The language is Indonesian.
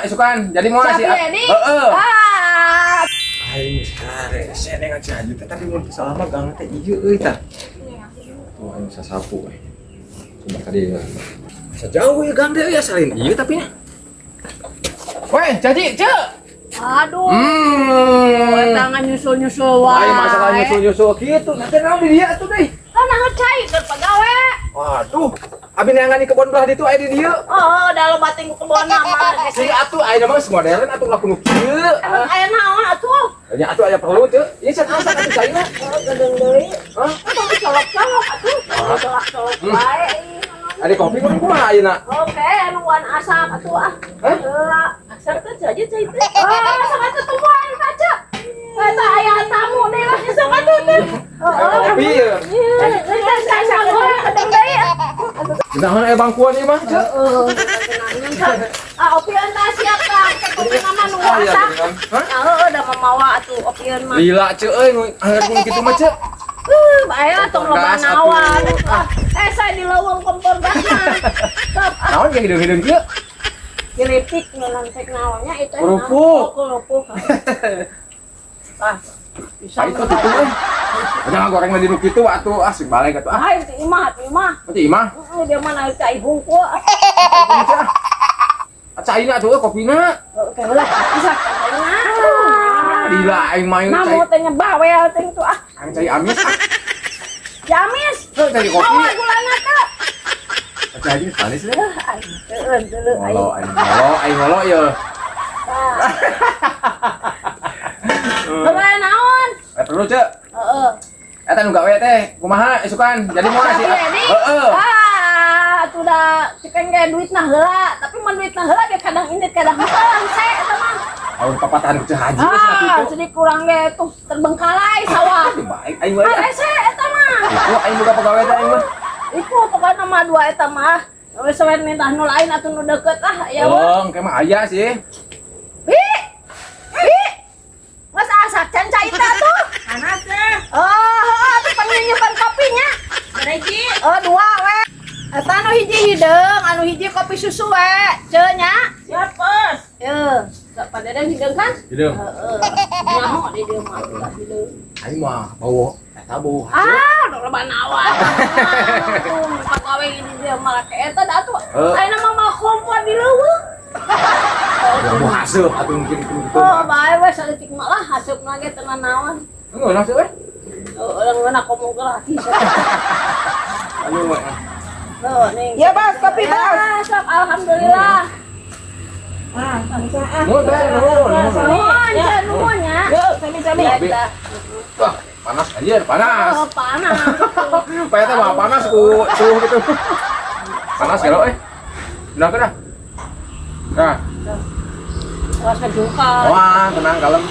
Isukan jadi mau ngasih. Heeh. Aing sare, seneng aja tadi mun salama gang teh ieu euy tah. Tuh aing sasapu we. Coba tadi. Sejauh ya gang teh ya salin ieu tapi nya. Weh, jadi, Cek. Aduh. Tangan nyusul-nyusul wae. Aing masalah nyusul-nyusul kitu, nanti naon di dieu atuh deui. Nah cai keur pagawe. Waduh, abi neangan di kebon belah ditu aya di dieu. Oh, dalam bating kebon mah. Si atuh aya mah modern atuh laku nu kieu. Emang aya naon atuh? Nya atuh aya perlu teu. Ieu can asa atuh caina. Gedeng deui. Hah? Atuh colok-colok atuh. Colok-colok wae. Ada kopi mah kumaha ayeuna? Oke, nuan asap atuh ah. Hah? Asap teh aja cai teh. Sangat ketemuan kaca. Eta aya tamu deui lah sok atuh teh. Kopi ya. Gedeng deui. Kunaon aya bangkuan ieu mah? Opieun teh siap Kang. Kopi nama nu asap. Heeh, da mamawa atuh opieun mah. Lila ceu euy, ayeuna kitu mah ceu. Aya tong loba nawan. Saya di leuweung kompor gasna. Naon ge hideung-hideung kieu? Geletik ngelantek naonnya itu. Kerupuk. Kerupuk. Bisa. Itu tuh euy. Jangan goreng di nu kitu atuh, asik balik atuh. Ah, itu imah. Nanti imah. Dia mana cai hungkul. Caina atuh kopina. Oke lah, bisa caina. Lila aing mah Namu teh nyebawel teh itu ah. aing cai amis. Jamis. Tuh cai kopi. Oh, gulana teh. Jadi manis deh. Teu Aing ngolo ya. Bagaimana naon? Perlu cek. Heeh. Eta nu gawe teh kumaha isukan jadi mau ngasih. Heeh. Atuh da cekan ge duitna heula, tapi mun duitna heula ge kadang indit kadang heulang se eta mah. Aun papatahan ku haji geus kitu. Jadi kurang ge tuh terbengkalai sawah. Baik aing wae. Rese eta mah. Iku aing boga pegawai teh aing mah. Iku pokona mah dua eta mah. Wes sawer minta nu lain atuh nu deukeut ah ya we. Oh, engke mah aya sih. Bi. Mas asak can cai teh tuh. Panas deh. Atuh panggil nyimpen kopinya. Berarti Oh, dua we. Eta anu hiji hideung, anu hiji kopi susu we. Ceu nya. siap bos. Yeuh, sak padeden hideung kan? Hideung. Heeh. Nyaho di dieu mah ulah hideung. Aing mah bawa eta bau. Udah loba nawan. Tuh, pagawe ini dia malah ke eta da atuh. Ayeuna mah mah kompor di leuweung. Bau hasil atuh mungkin kitu. Oh, bae we saeutik mah lah haseupna ge teu naon. Enggak nafsu we. Orang mana komo gratis. Ayo we. Tuh, nih. Ya bos, kopi bos. Sok alhamdulillah. Ah, sangsaan. Nuhun teh, nuhun. Nuhun nya. Yuk, sami-sami. Ya, Wah, panas anjir, panas. oh, panas. Paya teh mah panas ku suhu gitu. Panas ya lo Udah ke dah. Nah, Rasa juga. wah, tenang kalem.